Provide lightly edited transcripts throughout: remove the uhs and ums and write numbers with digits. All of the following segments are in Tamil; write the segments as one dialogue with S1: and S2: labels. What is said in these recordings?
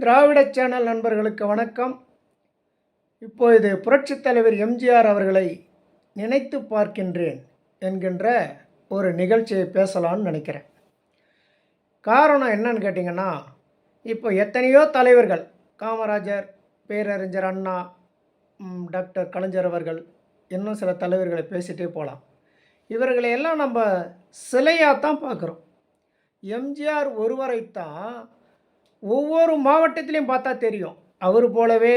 S1: திராவிட சேனல் நண்பர்களுக்கு வணக்கம். இப்பொழுது புரட்சித் தலைவர் எம்ஜிஆர் அவர்களை நினைத்து பார்க்கின்றேன் என்கின்ற ஒரு நிகழ்ச்சியை பேசலான்னு நினைக்கிறேன். காரணம் என்னன்னு கேட்டிங்கன்னா, இப்போ எத்தனையோ தலைவர்கள், காமராஜர், பேரறிஞர் அண்ணா, டாக்டர் கலைஞர் அவர்கள், இன்னும் சில தலைவர்களை பேசிகிட்டே போகலாம். இவர்களை எல்லாம் நம்ம சிலையாக தான் பார்க்குறோம். எம்ஜிஆர் ஒருவரைத்தான் ஒவ்வொரு மாவட்டத்திலையும் பார்த்தா தெரியும். அவர் போலவே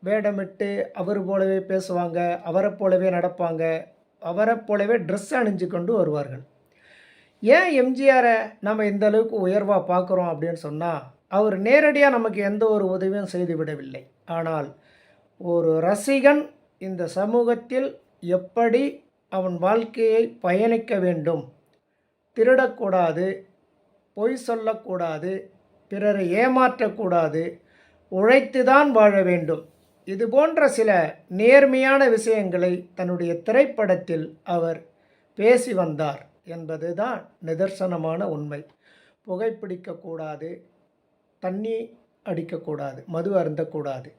S1: வேடமிட்டு, அவர் போலவே பேசுவாங்க, அவரை போலவே நடப்பாங்க, அவரை போலவே ட்ரெஸ் அணிஞ்சு கொண்டு வருவார்கள். ஏன் எம்ஜிஆரை நம்ம இந்த அளவுக்கு உயர்வாக பார்க்குறோம் அப்படின்னு சொன்னால், அவர் நேரடியாக நமக்கு எந்த ஒரு உதவியும் செய்து விடவில்லை. ஆனால் ஒரு ரசிகன் இந்த சமூகத்தில் எப்படி அவன் வாழ்க்கையை பயணிக்க வேண்டும், திருடக்கூடாது, பொய் சொல்லக்கூடாது, பிறரை ஏமாற்றக்கூடாது, உழைத்து தான் வாழ வேண்டும், இது போன்ற சில நேர்மையான விஷயங்களை தன்னுடைய திரைப்படத்தில் அவர் பேசி வந்தார் என்பது தான் நிதர்சனமான உண்மை. புகைப்பிடிக்கக்கூடாது, தண்ணி அடிக்கக்கூடாது, மது அருந்தக்கூடாது,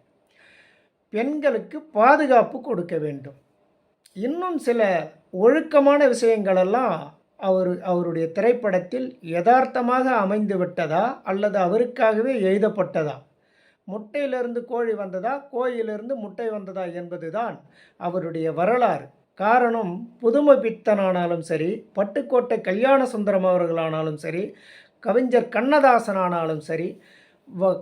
S1: பெண்களுக்கு பாதுகாப்பு கொடுக்க வேண்டும், இன்னும் சில ஒழுக்கமான விஷயங்களெல்லாம் அவருடைய திரைப்படத்தில் யதார்த்தமாக அமைந்து விட்டதா அல்லது அவருக்காகவே எழுதப்பட்டதா? முட்டையிலிருந்து கோழி வந்ததா, கோயிலிருந்து முட்டை வந்ததா என்பது தான் அவருடைய வரலாறு. காரணம், புதுமை பித்தனானாலும் சரி, பட்டுக்கோட்டை கல்யாண சுந்தரம் அவர்களானாலும் சரி, கவிஞர் கண்ணதாசன் ஆனாலும் சரி,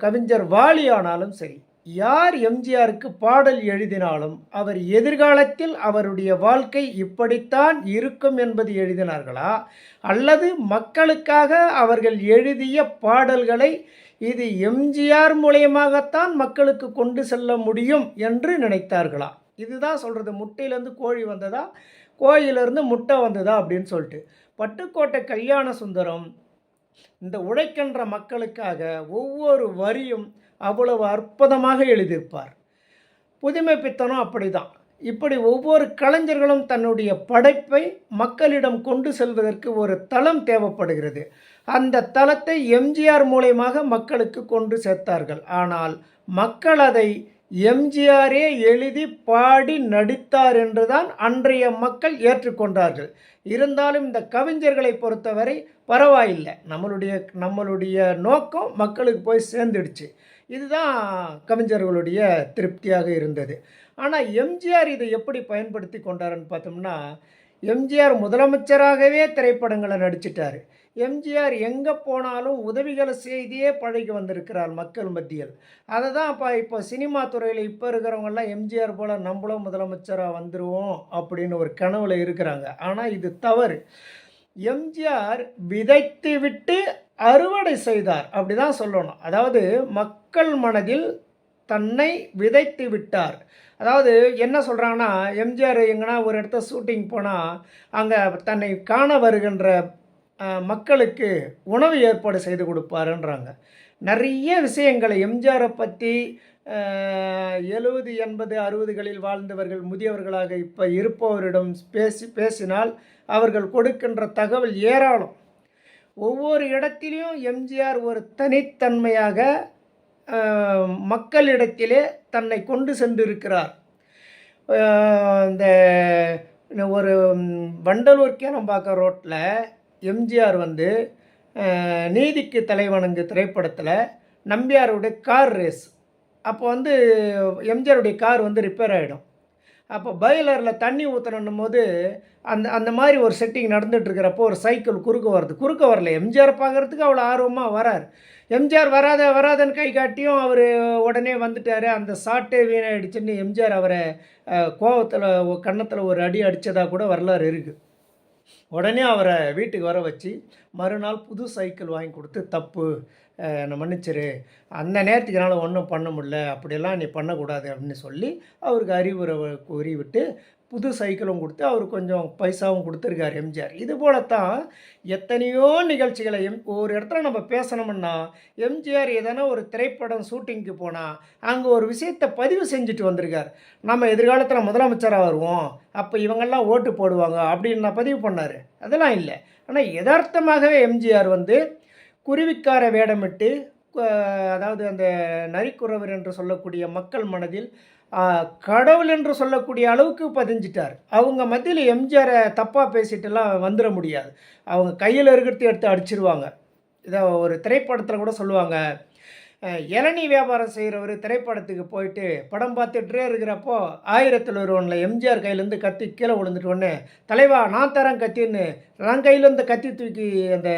S1: கவிஞர் வாலி ஆனாலும் சரி, யார் எம்ஜிஆருக்கு பாடல் எழுதினாலும் அவர் எதிர்காலத்தில் அவருடைய வாழ்க்கை இப்படித்தான் இருக்கும் என்பது எழுதினார்களா, அல்லது மக்களுக்காக அவர்கள் எழுதிய பாடல்களை இது எம்ஜிஆர் மூலயமாகத்தான் மக்களுக்கு கொண்டு செல்ல முடியும் என்று நினைத்தார்களா? இதுதான் சொல்கிறது. முட்டையிலேருந்து கோழி வந்ததா, கோயிலிருந்து முட்டை வந்ததா அப்படின்னு சொல்லிட்டு. பட்டுக்கோட்டை கல்யாண சுந்தரம் இந்த உழைக்கின்ற மக்களுக்காக ஒவ்வொரு வரியும் அவ்வளவு அற்புதமாக எழுதியிருப்பார். புதுமை பித்தனும் அப்படி தான். இப்படி ஒவ்வொரு கலைஞர்களும் தன்னுடைய படைப்பை மக்களிடம் கொண்டு செல்வதற்கு ஒரு தளம் தேவைப்படுகிறது. அந்த தளத்தை எம்ஜிஆர் மூலயமாக மக்களுக்கு கொண்டு சேர்த்தார்கள். ஆனால் மக்கள் அதை எம்ஜிஆரே எழுதி பாடி நடித்தார் என்றுதான் அன்றைய மக்கள் ஏற்றுக்கொண்டார்கள். இருந்தாலும் இந்த கவிஞர்களை பொறுத்தவரை பரவாயில்லை, நம்மளுடைய நோக்கம் மக்களுக்கு போய் சேர்ந்துடுச்சு. இதுதான் கவிஞர்களுடைய திருப்தியாக இருந்தது. ஆனால் எம்ஜிஆர் இதை எப்படி பயன்படுத்தி கொண்டாருன்னு பார்த்தோம்னா, எம்ஜிஆர் முதலமைச்சராகவே திரைப்படங்களை நடிச்சிட்டார். எம்ஜிஆர் எங்கே போனாலும் உதவிகளை செய்தியே பழகி வந்திருக்கிறார் மக்கள் மத்தியில். அதை தான் இப்போ சினிமா துறையில் இப்போ இருக்கிறவங்கெல்லாம் எம்ஜிஆர் போல் நம்மளும் முதலமைச்சராக வந்துடுவோம் அப்படின்னு ஒரு கனவுல இருக்கிறாங்க. ஆனால் இது தவறு. எம்ஜிஆர் விதைத்து விட்டு அறுவடை செய்தார், அப்படி தான் சொல்லணும். அதாவது மக்கள் மனதில் தன்னை விதைத்து விட்டார். அதாவது என்ன சொல்கிறாங்கன்னா, எம்ஜிஆர் எங்கன்னா ஒரு இடத்த ஷூட்டிங் போனால் அங்கே தன்னை காண வருகின்ற மக்களுக்கு உணவு ஏற்பாடு செய்து கொடுப்பாருன்றாங்க. நிறைய விஷயங்களை எம்ஜிஆரை பற்றி 70, 80, 60களில் வாழ்ந்தவர்கள், முதியவர்களாக இப்போ இருப்பவரிடம் பேசினால் அவர்கள் கொடுக்கின்ற தகவல் ஏராளம். ஒவ்வொரு இடத்திலையும் எம்ஜிஆர் ஒரு தனித்தன்மையாக மக்களிடத்திலே தன்னை கொண்டு சென்றிருக்கிறார். இந்த ஒரு வண்டலூர் கேளம்பாக்கம் ரோட்டில் எம்ஜிஆர் நீதிக்கு தலைவணங்கு திரைப்படத்தில் நம்பியாருடைய கார் ரேஸ் அப்போ எம்ஜிஆருடைய கார் ரிப்பேர் ஆகிடும். அப்போ பாய்லரில் தண்ணி ஊற்றணும் போது அந்த மாதிரி ஒரு செட்டிங் நடந்துகிட்ருக்கிறப்போ ஒரு சைக்கிள் குறுக்க வரல. எம்ஜிஆர் பார்க்குறதுக்கு அவ்வளோ ஆர்வமாக வரார். எம்ஜிஆர் வராதன்னு கை காட்டியும் அவர் உடனே வந்துட்டார். அந்த ஷாட்டே வீணாயிடுச்சுன்னு எம்ஜிஆர் அவரை கோவத்தில் கன்னத்தில் ஒரு அடி அடித்ததாக கூட வரலாறு இருக்குது. உடனே அவரை வீட்டுக்கு வர வச்சு மறுநாள் புது சைக்கிள் வாங்கி கொடுத்து, தப்பு, என்னை மன்னிச்சிரு, அந்த நேரத்துக்கு என்னால் ஒன்றும் பண்ண முடியல, அப்படியெல்லாம் நீ பண்ணக்கூடாது அப்படின்னு சொல்லி அவருக்கு அறிவுரை கூறிவிட்டு புது சைக்கிளும் கொடுத்து அவர் கொஞ்சம் பைசாவும் கொடுத்துருக்கார் எம்ஜிஆர். இது போலத்தான் எத்தனையோ நிகழ்ச்சிகளை ஒரு இடத்துல நம்ம பேசணும்னா, எம்ஜிஆர் எதனா ஒரு திரைப்படம் ஷூட்டிங்க்கு போனால் அங்கே ஒரு விஷயத்தை பதிவு செஞ்சுட்டு வந்திருக்கார். நம்ம எதிர்காலத்தில் முதலமைச்சராக வருவோம், அப்போ இவங்கெல்லாம் ஓட்டு போடுவாங்க அப்படின்னு நான் பதிவு பண்ணார். அதெல்லாம் இல்லை. ஆனால் யதார்த்தமாகவே எம்ஜிஆர் குருவிக்கார வேடமிட்டு அதாவது அந்த நரிக்குறவர் என்று சொல்லக்கூடிய மக்கள் மனதில் கடவுள் என்று சொல்லக்கூடிய அளவுக்கு பதிஞ்சிட்டார். அவங்க மத்தியில் எம்ஜிஆரை தப்பாக பேசிட்டுலாம் வந்துட முடியாது. அவங்க கையில் இருக்கிறத எடுத்து அடிச்சிருவாங்க. இதை ஒரு திரைப்படத்தில் கூட சொல்லுவாங்க, இளநீ வியாபாரம் செய்கிறவர் திரைப்படத்துக்கு போயிட்டு படம் பார்த்துட்டே இருக்கிறப்போ 1001 எம்ஜிஆர் கையிலேருந்து கத்தி கீழே விழுந்துட்டோன்னே, தலைவா நான் தரேன் கத்தின்னு நான் கையிலேருந்து கத்தி தூக்கி அந்த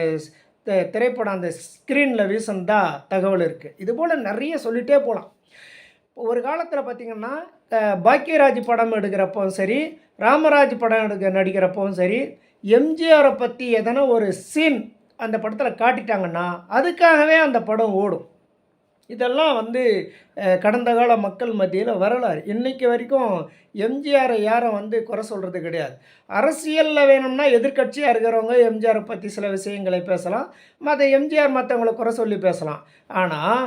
S1: திரைப்படம் அந்த ஸ்க்ரீனில் வீசுனதா தகவல் இருக்குது. இதுபோல் நிறைய சொல்லிகிட்டே போகலாம். ஒரு காலத்தில் பார்த்திங்கன்னா பாக்கியராஜ் படம் எடுக்கிறப்பவும் சரி, ராமராஜ் படம் நடிக்கிறப்பவும் சரி, எம்ஜிஆரை பற்றி எதனா ஒரு சீன் அந்த படத்தில் காட்டிட்டாங்கன்னா அதுக்காகவே அந்த படம் ஓடும். இதெல்லாம் கடந்த கால மக்கள் மத்தியில் வரலாறு. இன்றைக்கி வரைக்கும் எம்ஜிஆரை யாரும் குறை சொல்கிறது கிடையாது. அரசியலில் வேணும்னா எதிர்க்கட்சியாக இருக்கிறவங்க எம்ஜிஆரை பற்றி சில விஷயங்களை பேசலாம், எம்ஜிஆர் மற்றவங்களை குறை சொல்லி பேசலாம். ஆனால்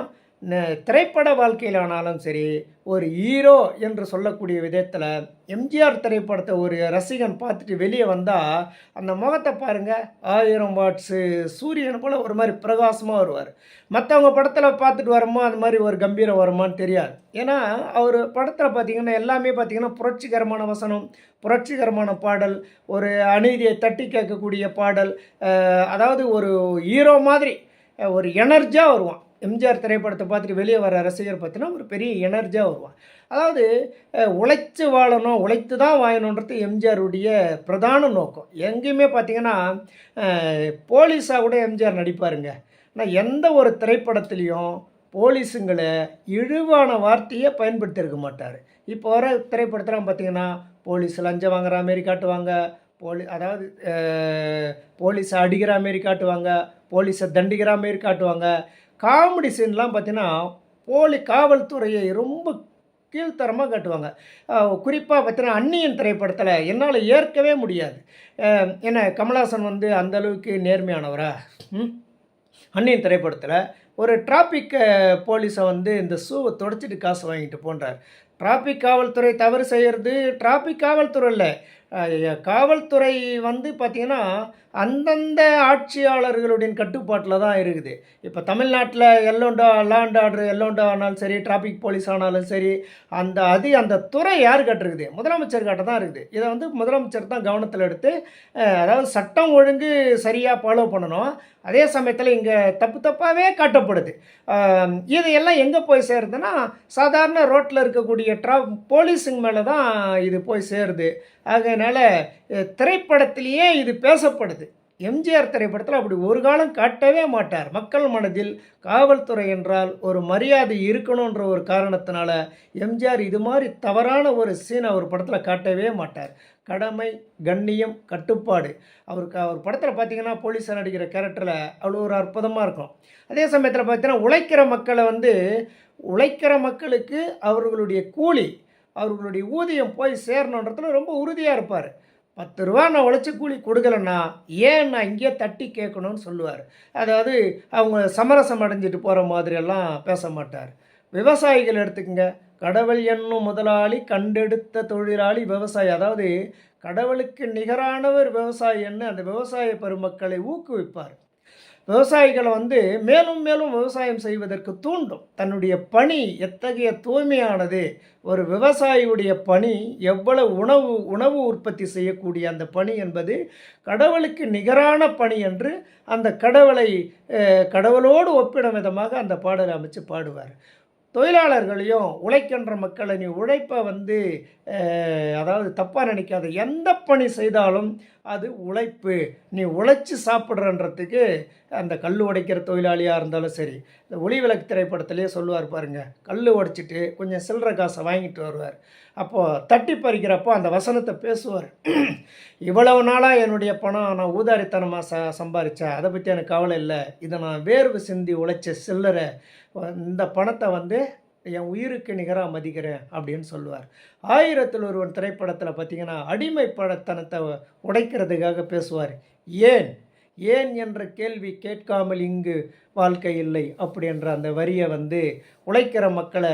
S1: திரைப்பட வாழ்க்கையில் ஆனாலும் சரி, ஒரு ஹீரோ என்று சொல்லக்கூடிய விதத்தில் எம்ஜிஆர் திரைப்படத்தை ஒரு ரசிகன் பார்த்துட்டு வெளியே வந்தால் அந்த முகத்தை பாருங்கள், 1000 வாட்ஸு சூரியன் போல் ஒரு மாதிரி பிரகாசமாக வருவார். மற்றவங்க படத்தில் பார்த்துட்டு வரமோ அந்த மாதிரி ஒரு கம்பீரம் வருமானு தெரியாது. ஏன்னா அவர் படத்தில் பார்த்திங்கன்னா எல்லாமே பார்த்திங்கன்னா புரட்சிகரமான வசனம், புரட்சிகரமான பாடல், ஒரு அநீதியை தட்டி கேட்கக்கூடிய பாடல், அதாவது ஒரு ஹீரோ மாதிரி ஒரு எனர்ஜியாக வருவான். எம்ஜிஆர் திரைப்படத்தை பார்த்துட்டு வெளியே வர ரசிகர் பார்த்தீங்கன்னா ஒரு பெரிய எனர்ஜியாக வருவான். அதாவது உழைச்சி வாழணும், உழைத்து தான் வாழணுன்றது எம்ஜிஆருடைய பிரதான நோக்கம். எங்கேயுமே பார்த்திங்கன்னா போலீஸாக கூட எம்ஜிஆர் நடிப்பாருங்க. ஆனால் எந்த ஒரு திரைப்படத்துலேயும் போலீஸுங்களை இழிவான வார்த்தையை பயன்படுத்தியிருக்க மாட்டார். இப்போ வர திரைப்படத்தில் பார்த்திங்கன்னா போலீஸ் லஞ்சம் வாங்குற மாரி காட்டுவாங்க, அதாவது போலீஸை அடிக்கிற மாரி காட்டுவாங்க, போலீஸை தண்டிக்கிற மாரி காட்டுவாங்க. காமெடி சீன்லாம் பார்த்தீங்கன்னா காவல்துறையை ரொம்ப கீழ்த்தரமாக காட்டுவாங்க. குறிப்பாக பார்த்தீங்கன்னா அந்நியன் திரைப்படத்தில் என்னால் ஏற்கவே முடியாது. என்ன கமல்ஹாசன் அந்தளவுக்கு நேர்மையானவரா? அந்நியன் திரைப்படத்தில் ஒரு டிராஃபிக் போலீஸை இந்த ஷூவை தொடச்சிட்டு காசு வாங்கிட்டு போன்றார். டிராஃபிக் காவல்துறை தவறு செய்கிறது டிராஃபிக் காவல்துறை இல்லை, காவல்துறை பார்த்திங்கன்னா அந்தந்த ஆட்சியாளர்களுடைய கட்டுப்பாட்டில் தான் இருக்குது. இப்போ தமிழ்நாட்டில் லா அண்ட் ஆர்டர் ஆனாலும் சரி, டிராஃபிக் போலீஸ் ஆனாலும் சரி, அந்த துறை யார் கட்டுருக்குது? முதலமைச்சர் கிட்ட தான் இருக்குது. இதை முதலமைச்சர் தான் கவனத்தில் எடுத்து, அதாவது சட்டம் ஒழுங்கு சரியாக ஃபாலோ பண்ணணும். அதே சமயத்தில் இங்கே தப்பாகவே காட்டப்படுது. இது எல்லாம் எங்கே போய் சேருதுன்னா சாதாரண ரோட்டில் இருக்கக்கூடிய போலீஸுங்க மேலே தான் இது போய் சேருது. அதனால் திரைப்படத்திலேயே இது பேசப்படுது. எம்ஜிஆர் திரைப்படத்தில் அப்படி ஒரு காலம் காட்டவே மாட்டார். மக்கள் மனதில் காவல்துறை என்றால் ஒரு மரியாதை இருக்கணுன்ற ஒரு காரணத்தினால எம்ஜிஆர் இது மாதிரி தவறான ஒரு சீன் அவர் படத்தில் காட்டவே மாட்டார். கடமை, கண்ணியம், கட்டுப்பாடு. அவர் படத்தில் பார்த்திங்கன்னா போலீஸாக நடிக்கிற கேரக்டரில் அவ்வளோ ஒரு அற்புதமாக இருக்கும். அதே சமயத்தில் பார்த்தீங்கன்னா உழைக்கிற மக்களுக்கு அவர்களுடைய கூலி, அவர்களுடைய ஊதியம் போய் சேரணுன்றதுல ரொம்ப உறுதியாக இருப்பார். 10 ரூபா நான் உழைச்சி கூலி கொடுக்கலன்னா ஏன் நான் இங்கேயே தட்டி கேட்கணும்னு சொல்லுவார். அதாவது அவங்க சமரசம் அடைஞ்சிட்டு போகிற மாதிரியெல்லாம் பேச மாட்டார். விவசாயிகள் எடுத்துக்கங்க, கடவுள் என்னும் முதலாளி கண்டெடுத்த தொழிலாளி விவசாயி. அதாவது கடவுளுக்கு நிகரானவர் விவசாயின்னு அந்த விவசாய பெருமக்களை ஊக்குவிப்பார். விவசாயிகளை மேலும் மேலும் விவசாயம் செய்வதற்கு தூண்டும். தன்னுடைய பணி எத்தகைய தூய்மையானது, ஒரு விவசாயியுடைய பணி எவ்வளவு உணவு உற்பத்தி செய்யக்கூடிய அந்த பணி என்பது கடவுளுக்கு நிகரான பணி என்று அந்த கடவுளோடு ஒப்பிடும் விதமாக அந்த பாடலை அமைச்சு பாடுவார். தொழிலாளர்களையும் உழைக்கின்ற மக்களை நீ உழைப்பை அதாவது தப்பாக நினைக்காத, எந்த பணி செய்தாலும் அது உழைப்பு, நீ உழைச்சி சாப்பிட்றன்றதுக்கு அந்த கல் உடைக்கிற தொழிலாளியாக இருந்தாலும் சரி. இந்த ஒளிவிளக்கு திரைப்படத்திலே சொல்லுவார் பாருங்கள், கல் உடைச்சிட்டு கொஞ்சம் சில்லற காசை வாங்கிட்டு வருவார். அப்போது தட்டி பறிக்கிறப்போ அந்த வசனத்தை பேசுவார். இவ்வளவு நாளாக என்னுடைய பணம் நான் ஊதாரித்தனமாக சம்பாதிச்சேன், அதை பற்றி எனக்கு கவலை இல்லை, இதை நான் வேர்வு சிந்தி உழைச்ச சில்லறை, இந்த பணத்தை என் உயிருக்கு நிகராக மதிக்கிறேன் அப்படின்னு சொல்லுவார். 1001 திரைப்படத்தில் பார்த்திங்கன்னா அடிமைப்படத்தனத்தை உடைக்கிறதுக்காக பேசுவார். ஏன் என்ற கேள்வி கேட்காமல் இங்கு வாழ்க்கை இல்லை அப்படின்ற அந்த வரியை உழைக்கிற மக்களை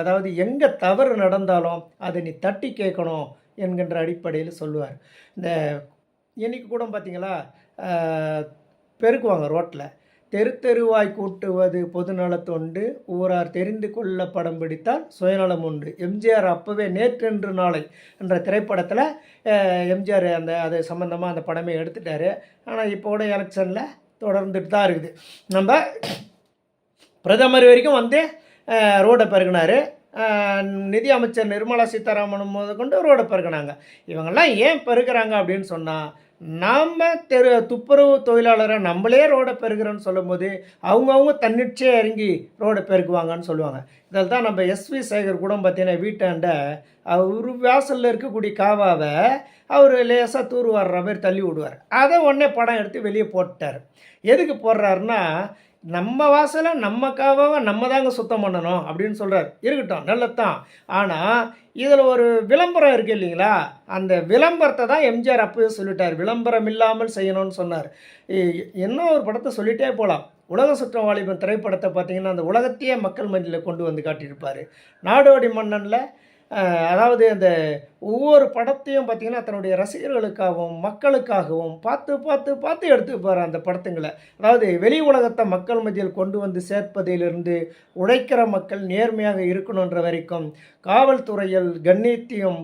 S1: அதாவது எங்கே தவறு நடந்தாலும் அதை நீ தட்டி கேட்கணும் என்கின்ற அடிப்படையில் சொல்லுவார். இந்த இன்னைக்கு கூட பார்த்திங்களா, பெருக்குவாங்க ரோட்டில், தெரு தெருவாய் கூட்டுவது பொதுநலத் தொண்டு, ஊரார் தெரிந்து கொள்ள படம் பிடித்தால் சுயநலம் உண்டு. எம்ஜிஆர் அப்போவே நேற்றென்று நாளை என்ற திரைப்படத்தில் எம்ஜிஆர் அது சம்மந்தமாக அந்த படமே எடுத்துட்டார். ஆனால் இப்போ கூட எலெக்ஷனில் தொடர்ந்துட்டு தான் இருக்குது. நம்ம பிரதமர் வரைக்கும் வந்து ரோடை பெருகினார். நிதி அமைச்சர் நிர்மலா சீதாராமன் கொண்டு ரோடை பெருகினாங்க. இவங்கெல்லாம் ஏன் பெருகிறாங்க அப்படின்னு சொன்னால், நாம் துப்புரவு தொழிலாளரை நம்மளே ரோடை பெருகிறோன்னு சொல்லும்போது அவங்கவுங்க தன்னிச்சையாக இறங்கி ரோடை பெருக்குவாங்கன்னு சொல்லுவாங்க. இதில் தான் நம்ம எஸ்வி சேகர் கூட பார்த்தீங்கன்னா வீட்டாண்ட அவர் வாசலில் இருக்கக்கூடிய காவாவை அவர் லேசாக தூர் வர்ற மாதிரி தள்ளி விடுவார். அதை உடனே படம் எடுத்து வெளியே போட்டுட்டார். எதுக்கு போடுறாருன்னா, நம்ம வாசலை நம்ம காவாவை நம்ம தாங்க சுத்தம் பண்ணணும் அப்படின்னு சொல்கிறார். இருக்கட்டும், நல்லதான். ஆனால் இதில் ஒரு விளம்பரம் இருக்குது இல்லைங்களா, அந்த விளம்பரத்தை தான் எம்ஜிஆர் அப்போவே சொல்லிட்டார். விளம்பரம் இல்லாமல் செய்யணும்னு சொன்னார். என்ன ஒரு படத்தை சொல்லிகிட்டே போகலாம். உலக சுற்றம் வாலிபன் திரைப்படத்தை பார்த்திங்கன்னா அந்த உலகத்தையே மக்கள் மத்தியில் கொண்டு வந்து காட்டியிருப்பார். நாடோடி மன்னனில் அதாவது அந்த ஒவ்வொரு படத்தையும் பார்த்திங்கன்னா தன்னுடைய ரசிகர்களுக்காகவும் மக்களுக்காகவும் பார்த்து பார்த்து பார்த்து எடுத்துப்பார் அந்த படத்துங்களை. அதாவது வெளி உலகத்தை மக்கள் மத்தியில் கொண்டு வந்து சேர்ப்பதிலிருந்து உழைக்கிற மக்கள் நேர்மையாக இருக்கணுன்ற வரைக்கும், காவல்துறையில் கண்ணியத்தையும்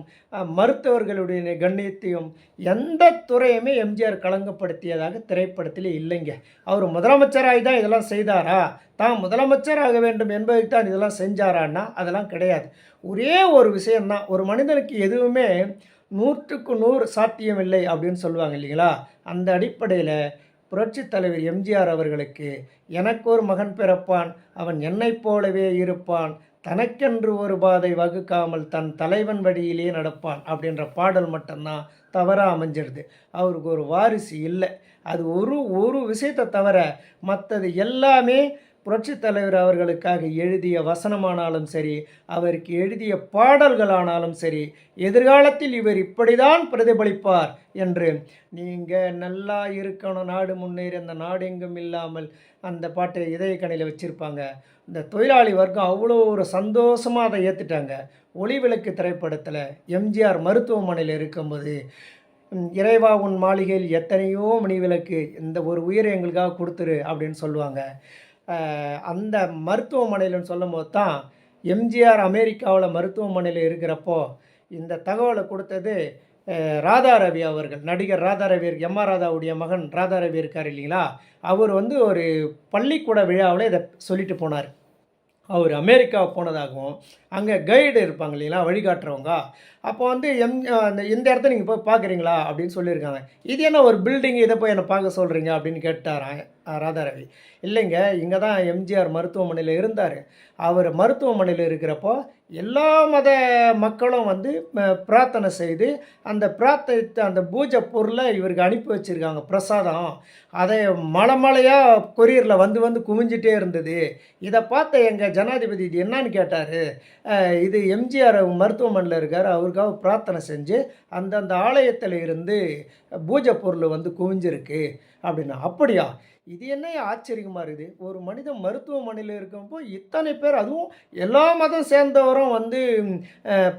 S1: மருத்துவர்களுடைய கண்ணியத்தையும் எந்த துறையுமே எம்ஜிஆர் களங்கப்படுத்தியதாக திரைப்படத்தில் இல்லைங்க. அவர் முதலமைச்சராகி தான் இதெல்லாம் செய்தாரா, தான் முதலமைச்சராக வேண்டும் என்பதுக்கு தான் இதெல்லாம் செஞ்சாரான்னா அதெல்லாம் கிடையாது. ஒரே ஒரு விஷயந்தான், ஒரு மனிதனுக்கு எதுவுமே 100க்கு 100 சாத்தியம் இல்லை அப்படின்னு சொல்லுவாங்க இல்லைங்களா. அந்த அடிப்படையில் புரட்சித் தலைவர் எம்ஜிஆர் அவர்களுக்கு எனக்கு ஒரு மகன் பிறப்பான், அவன் என்னைப் போலவே இருப்பான், தனக்கென்று ஒரு பாதை வகுக்காமல் தன் தலைவன் வழியிலே நடப்பான் அப்படின்ற பாடல் மட்டும்தான் தவறாக அமைஞ்சிடுது. அவருக்கு ஒரு வாரிசு இல்லை. அது ஒரு விஷயத்தை தவிர மற்றது எல்லாமே புரட்சித் தலைவர் அவர்களுக்காக எழுதிய வசனமானாலும் சரி, அவருக்கு எழுதிய பாடல்களானாலும் சரி, எதிர்காலத்தில் இவர் இப்படிதான் பிரதிபலிப்பார் என்று, நீங்கள் நல்லா இருக்கணும், நாடு முன்னேறி அந்த நாடு எங்கும் இல்லாமல் அந்த பாட்டை இதயக்கணையில் வச்சுருப்பாங்க. இந்த தொழிலாளி வர்க்கம் அவ்வளோ ஒரு சந்தோஷமாக அதை ஏற்றுட்டாங்க. ஒளிவிளக்கு திரைப்படத்தில் எம்ஜிஆர் மருத்துவமனையில் இருக்கும்போது, இறைவா உன் மாளிகையில் எத்தனையோ மணிவிளக்கு, இந்த ஒரு உயிரை எங்களுக்காக கொடுத்துரு அப்படின்னு சொல்லுவாங்க. அந்த மருத்துவமனையில்னு சொல்லும் போது தான் எம்ஜிஆர் அமெரிக்காவில் மருத்துவமனையில் இருக்கிறப்போ இந்த தகவலை கொடுத்தது ராதாரவி அவர்கள். நடிகர் ராதாரவி, எம்ஆர் ராதாவுடைய மகன் ராதாரவி இருக்கார் இல்லைங்களா, அவர் வந்து ஒரு பள்ளிக்கூட விழாவில் இதை சொல்லிட்டு போனார். அவர் அமெரிக்கா போனதாகவும் அங்கே கைடு இருப்பாங்க இல்லைங்களா, வழிகாட்டுறவங்க, அப்போ வந்து இந்த இடத்த நீங்கள் போய் பார்க்குறீங்களா அப்படின்னு சொல்லியிருக்காங்க. இது என்ன ஒரு பில்டிங், இதை போய் என்னை பார்க்க சொல்கிறீங்க அப்படின்னு கேட்டாரான் ராதாரவி. இல்லைங்க, இங்கே தான் எம்ஜிஆர் மருத்துவமனையில் இருந்தார். அவர் மருத்துவமனையில் இருக்கிறப்போ எல்லா மத மக்களும் வந்து பிரார்த்தனை செய்து அந்த பிரார்த்தனை அந்த பூஜை பொருளை இவருக்கு அனுப்பி வச்சுருக்காங்க, பிரசாதம். அதை மலையாக கொரியரில் வந்து குவிஞ்சிட்டே இருந்தது. இதை பார்த்த எங்கள் ஜனாதிபதி இது என்னன்னு கேட்டார். இது எம்ஜிஆர் மருத்துவமனையில் இருக்கார், அவருக்காக பிரார்த்தனை செஞ்சு அந்தந்த ஆலயத்தில் இருந்து பூஜை பொருள் வந்து குவிஞ்சிருக்கு அப்படின்னா. அப்படியா, இது என்ன ஆச்சரியமாக இருக்குது. ஒரு மனிதன் மருத்துவமனையில் இருக்கப்போ இத்தனை பேர், அதுவும் எல்லா மதம் சேர்ந்தவரும் வந்து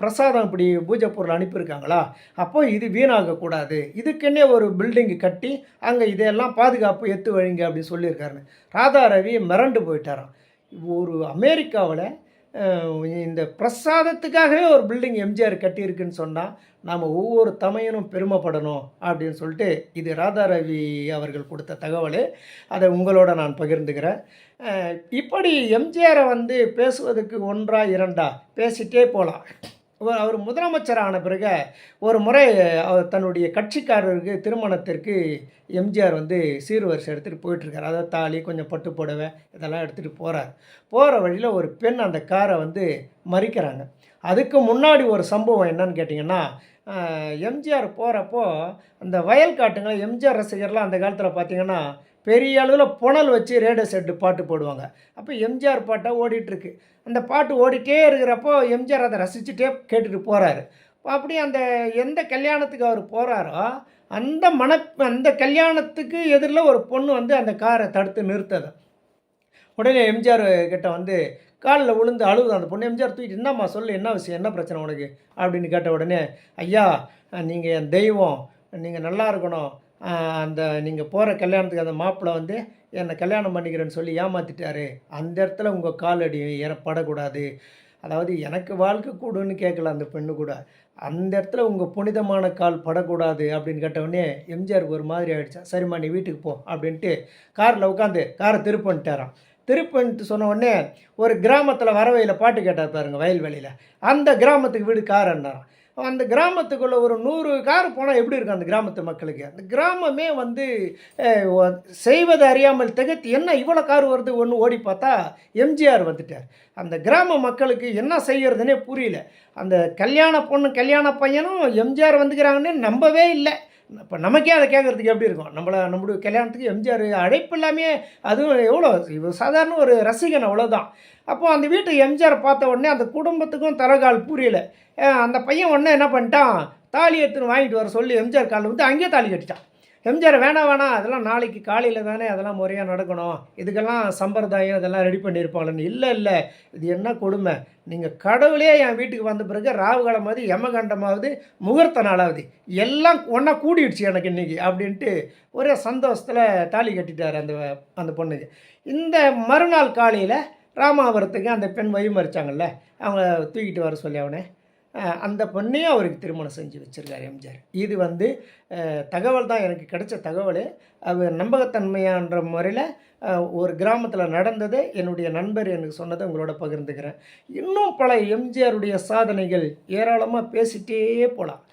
S1: பிரசாதம் இப்படி பூஜை பொருள் அனுப்பியிருக்காங்களா, அப்போ இது வீணாகக்கூடாது, இதுக்குன்னே ஒரு பில்டிங்கு கட்டி அங்கே இதெல்லாம் பாதுகாப்பு எத்து வழிங்க அப்படின்னு சொல்லியிருக்காருன்னு ராதாரவி மிரண்டு போயிட்டாராம். ஒரு அமெரிக்காவில் இந்த பிரசாதத்துக்காகவே ஒரு பில்டிங் எம்ஜிஆர் கட்டியிருக்குன்னு சொன்னால் நாம் ஒவ்வொரு தமையனும் பெருமைப்படணும் அப்படின்னு சொல்லிட்டு இது ராதாரவி அவர்கள் கொடுத்த தகவல். அதை உங்களோட நான் பகிர்ந்துக்கிறேன். இப்படி எம்ஜிஆரை வந்து பேசுவதற்கு ஒன்றா இரண்டா பேசிகிட்டே போகலாம். அவர் முதலமைச்சரான பிறகு ஒரு முறை அவர் தன்னுடைய கட்சிக்காரருக்கு திருமணத்திற்கு எம்ஜிஆர் வந்து சீர்வரிசை எடுத்துகிட்டு போயிட்டுருக்கார். அதாவது தாலி, கொஞ்சம் பட்டு புடவை இதெல்லாம் எடுத்துகிட்டு போகிறார். போகிற வழியில் ஒரு பெண் அந்த காரை வந்து மறிக்கிறாங்க. அதுக்கு முன்னாடி ஒரு சம்பவம் என்னன்னு கேட்டிங்கன்னா, எம்ஜிஆர் போகிறப்போ அந்த வயல் காட்டுங்களை எம்ஜிஆர் ரசிகர்லாம் அந்த காலத்தில் பார்த்திங்கன்னா பெரிய அளவில் புனல் வச்சு ரேடியோ செட்டு பாட்டு போடுவாங்க. அப்போ எம்ஜிஆர் பாட்டாக ஓடிட்டுருக்கு. அந்த பாட்டு ஓடிட்டே இருக்கிறப்போ எம்ஜிஆர் அதை ரசிச்சுட்டே கேட்டுட்டு போகிறாரு. அப்படி அந்த எந்த கல்யாணத்துக்கு அவர் போகிறாரோ அந்த கல்யாணத்துக்கு எதிரில் ஒரு பொண்ணு வந்து அந்த காரை தடுத்து நிறுத்தது. உடனே எம்ஜிஆர் கிட்ட வந்து காலில் விழுந்து அழுகுது அந்த பொண்ணு. எம்ஜிஆர் தூக்கிட்டு, என்னம்மா சொல்லு, என்ன விஷயம், என்ன பிரச்சனை உனக்கு அப்படின்னு கேட்ட உடனே, ஐயா நீங்கள் என் தெய்வம், நீங்கள் நல்லா இருக்கணும், அந்த நீங்கள் போகிற கல்யாணத்துக்கு அந்த மாப்பிள்ளை வந்து என்னை கல்யாணம் பண்ணிக்கிறேன்னு சொல்லி ஏமாற்றிட்டாரு, அந்த இடத்துல உங்கள் காலடி படக்கூடாது. அதாவது எனக்கு வாழ்க்கை கூடுன்னு கேட்கல அந்த பெண்ணு கூட. அந்த இடத்துல உங்கள் புனிதமான கால் படக்கூடாது அப்படின்னு கேட்டவுடனே எம்ஜிஆருக்கு ஒரு மாதிரி ஆகிடுச்சா. சரிம்மா நீ வீட்டுக்கு போ அப்படின்ட்டு காரில் உட்காந்து காரை திருப்பன்ட்டாராம். திருப்பன்ட்டு சொன்ன உடனே ஒரு கிராமத்தில் வரவையில் பாட்டு கேட்டார் பாருங்க, வயல்வெளியில். அந்த கிராமத்துக்கு வீடு காருன்னாராம். அந்த கிராமத்துக்குள்ளே ஒரு 100 கார் போனால் எப்படி இருக்கும் அந்த கிராமத்து மக்களுக்கு? அந்த கிராமமே வந்து செய்வது அறியாமல் திகைத்து என்ன இவ்வளோ கார் வருது ஒன்று ஓடி பார்த்தா எம்ஜிஆர் வந்துட்டார். அந்த கிராம மக்களுக்கு என்ன செய்கிறதுனே புரியல. அந்த கல்யாண பொண்ணு கல்யாண பையனும் எம்ஜிஆர் வந்துக்கிறாங்கன்னு நம்பவே இல்லை. இப்போ நமக்கே அதை கேட்குறதுக்கு எப்படி இருக்கும்? நம்மளுடைய கல்யாணத்துக்கு எம்ஜிஆர் அழைப்பு இல்லாமே, அதுவும் எவ்வளோ சாதாரண ஒரு ரசிகன் அவ்வளோதான். அப்போது அந்த வீட்டை எம்ஜிஆர் பார்த்த உடனே அந்த குடும்பத்துக்கும் தரகால் புரியல. அந்த பையன் உடனே என்ன பண்ணிட்டான், தாலி எடுத்துன்னு வாங்கிட்டு வர சொல்லி எம்ஜிஆர் காலில் வந்து அங்கேயே தாலி கட்டிட்டான். எம்ஜிஆர் வேணாம் அதெல்லாம் நாளைக்கு காலையில் தானே அதெல்லாம் முறையாக நடக்கணும், இதுக்கெல்லாம் சம்பிரதாயம் இதெல்லாம் ரெடி பண்ணியிருப்பாங்கன்னு. இல்லை இது என்ன கொடுமை, நீங்கள் கடவுளே என் வீட்டுக்கு வந்த பிறகு ராவு காலமாவது யமகண்டமாவது முகூர்த்த நாளாவது எல்லாம் ஒன்றா கூடிடுச்சு எனக்கு இன்றைக்கி அப்படின்ட்டு ஒரே சந்தோஷத்தில் தாலி கட்டிட்டார் அந்த பொண்ணுக்கு. இந்த மறுநாள் காலையில் ராமாபுரத்துக்கு அந்த பெண் வழிமறிச்சாங்கல்ல, அவங்க தூக்கிட்டு வர சொல்லி அவனை அந்த பொண்ணையும் அவருக்கு திருமணம் செஞ்சு வச்சுருக்காரு எம்ஜிஆர். இது வந்து தகவல் தான், எனக்கு கிடைச்ச தகவல். அது நம்பகத்தன்மையான்ற முறையில் ஒரு கிராமத்தில் நடந்தது, என்னுடைய நண்பர் எனக்கு சொன்னதை உங்களோட பகிர்ந்துக்கிறேன். இன்னும் பல எம்ஜிஆருடைய சாதனைகள் ஏராளமாக பேசிகிட்டே போகலாம்.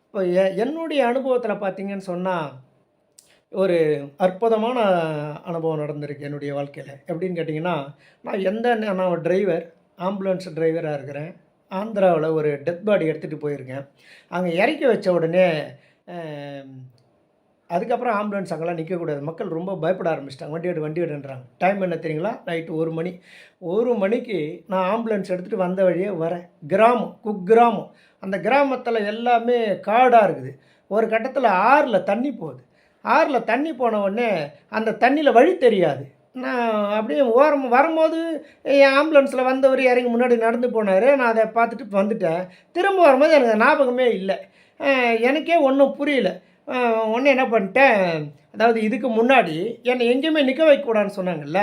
S1: இப்போ என்னுடைய அனுபவத்தில் பார்த்திங்கன்னு சொன்னால் ஒரு அற்புதமான அனுபவம் நடந்திருக்கு என்னுடைய வாழ்க்கையில். எப்படின்னு கேட்டிங்கன்னா, நான் ஒரு டிரைவர், ஆம்புலன்ஸ் டிரைவராக இருக்கிறேன். ஆந்திராவில் ஒரு டெத் பாடி எடுத்துகிட்டு போயிருக்கேன். அங்கே இறக்கி வச்ச உடனே அதுக்கப்புறம் ஆம்புலன்ஸ் அங்கெல்லாம் நிற்கக்கூடாது, மக்கள் ரொம்ப பயப்பட ஆரம்பிச்சிட்டாங்க. வண்டி எடுன்றாங்க. டைம் என்ன தெரியுங்களா? நைட்டு 1 மணி. 1 மணிக்கு நான் ஆம்புலன்ஸ் எடுத்துகிட்டு வந்த வழியே வரேன். குக்கிராமம். அந்த கிராமத்தில் எல்லாமே காடாக இருக்குது. ஒரு கட்டத்தில் ஆறில் தண்ணி போகுது. ஆறில் தண்ணி போன உடனே அந்த தண்ணியில் வழி தெரியாது. நான் அப்படியே வரும்போது என் ஆம்புலன்ஸில் வந்தவர் இறங்கி முன்னாடி நடந்து போனார். நான் அதை பார்த்துட்டு வந்துட்டேன். திரும்ப வரும்போது எனக்கு ஞாபகமே இல்லை. எனக்கே ஒன்றும் புரியல. ஒன்று என்ன பண்ணிட்டேன், அதாவது இதுக்கு முன்னாடி என்னை எங்கேயுமே நிற்க வைக்கக்கூடாதுன்னு சொன்னாங்கல்ல,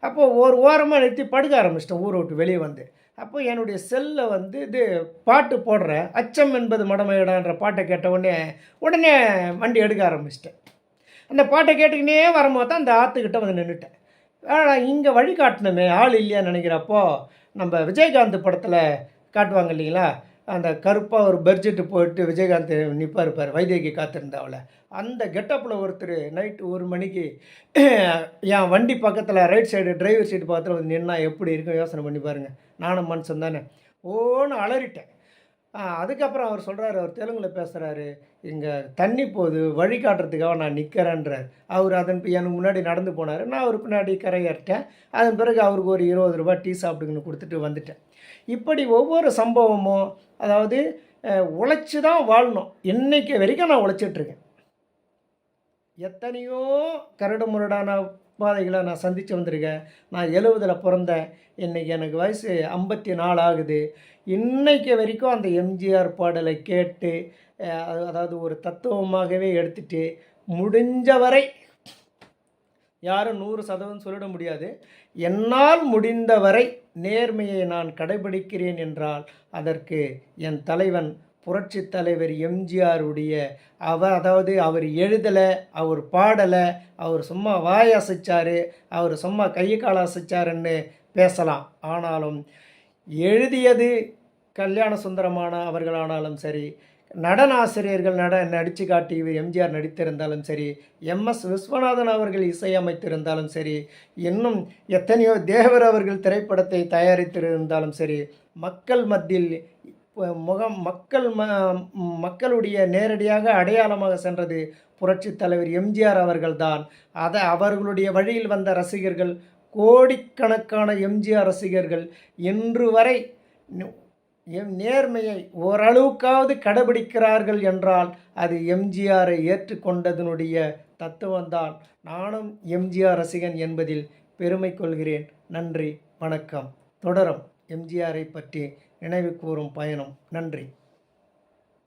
S1: அப்போது ஒரு ஓரமாக நிறுத்தி படுக்க ஆரம்பிச்சிட்டேன் ஊரை விட்டு வெளியே வந்து. அப்போ என்னுடைய செல்லில் வந்து இது பாட்டு போடுறேன், அச்சம் என்பது மடமையிடான்ற பாட்டை கேட்ட உடனே வண்டி எடுக்க ஆரம்பிச்சிட்டேன். அந்த பாட்டை கேட்டுக்கினே வரும்போது தான் அந்த ஆற்றுக்கிட்ட வந்து நின்றுட்டேன். இங்கே வழி காட்டணுமே ஆள் இல்லையான்னு நினைக்கிறப்போ, நம்ம விஜயகாந்த் படத்தில் காட்டுவாங்க இல்லைங்களா, அந்த கருப்பாக ஒரு பட்ஜெட்டு போட்டு விஜயகாந்த் நிற்பார் வைதேகி காத்திருந்தாவில், அந்த கெட்டப்பில் ஒருத்தர் நைட்டு 1 மணிக்கு என் வண்டி பக்கத்தில் ரைட் சைடு டிரைவர் சீட்டு பக்கத்தில் வந்து நின்னா எப்படி இருக்கும் யோசனை பண்ணி பாருங்கள். நானும் மனுஷன் தானே, ஓன்னு அலறிட்டேன். அதுக்கப்புறம் அவர் சொல்கிறாரு, அவர் தெலுங்கில் பேசுகிறாரு, இங்கே தண்ணி போகுது வழி காட்டுறதுக்காக நான் நிற்கிறேன்றார். அவர் எனக்கு முன்னாடி நடந்து போனார். நான் அவர் பின்னாடி கரையேறிட்டேன். அதன் பிறகு அவருக்கு ஒரு 20 ரூபா டீ சாப்பிட்டுங்கன்னு கொடுத்துட்டு வந்துட்டேன். இப்படி ஒவ்வொரு சம்பவமும், அதாவது உழைச்சி தான் வாழணும். இன்றைக்கு வரைக்கும் நான் உழைச்சிட்ருக்கேன். எத்தனையோ கரடு முரடான பாதைகளை நான் சந்தித்து வந்திருக்கேன். நான் 70ல் பிறந்தேன். இன்றைக்கி எனக்கு வயசு 54 ஆகுது. இன்றைக்கு வரைக்கும் அந்த எம்ஜிஆர் பாடலை கேட்டு, அதாவது ஒரு தத்துவமாகவே எடுத்துகிட்டு, முடிஞ்ச வரை யாரும் 100% சொல்லிட முடியாது, என்னால் முடிந்தவரை நேர்மையை நான் கடைபிடிக்கிறேன் என்றால் அதற்கு என் தலைவன் புரட்சி தலைவர் எம்ஜிஆருடைய அதாவது அவர் எழுதலை, அவர் பாடலை, அவர் சும்மா வாய் அசைச்சார், அவர் சும்மா கையை காலை அசைச்சாருன்னு பேசலாம். ஆனாலும் எழுதியது கல்யாண சுந்தரமான அவர்களானாலும் சரி, நடன ஆசிரியர்கள் நடித்து காட்டி எம்ஜிஆர் நடித்திருந்தாலும் சரி, எம்எஸ் விஸ்வநாதன் அவர்கள் இசையமைத்திருந்தாலும் சரி, இன்னும் எத்தனையோ தேவர் அவர்கள் திரைப்படத்தை தயாரித்திருந்தாலும் சரி, மக்கள் மத்தியில் மக்களுடைய நேரடியாக அடையாளமாக சென்றது புரட்சி தலைவர் எம்ஜிஆர் அவர்கள்தான். அவர்களுடைய வழியில் வந்த ரசிகர்கள், கோடிக்கணக்கான எம்ஜிஆர் ரசிகர்கள் இன்று வரை நேர்மையை ஓரளவுக்காவது கடைபிடிக்கிறார்கள் என்றால் அது எம்ஜிஆரை ஏற்றுக்கொண்டதனுடைய தத்துவம்தான். நானும் எம்ஜிஆர் ரசிகன் என்பதில் பெருமை கொள்கிறேன். நன்றி, வணக்கம். தொடரும் எம்ஜிஆரை பற்றி நினைவு கூறும் பயணம். நன்றி.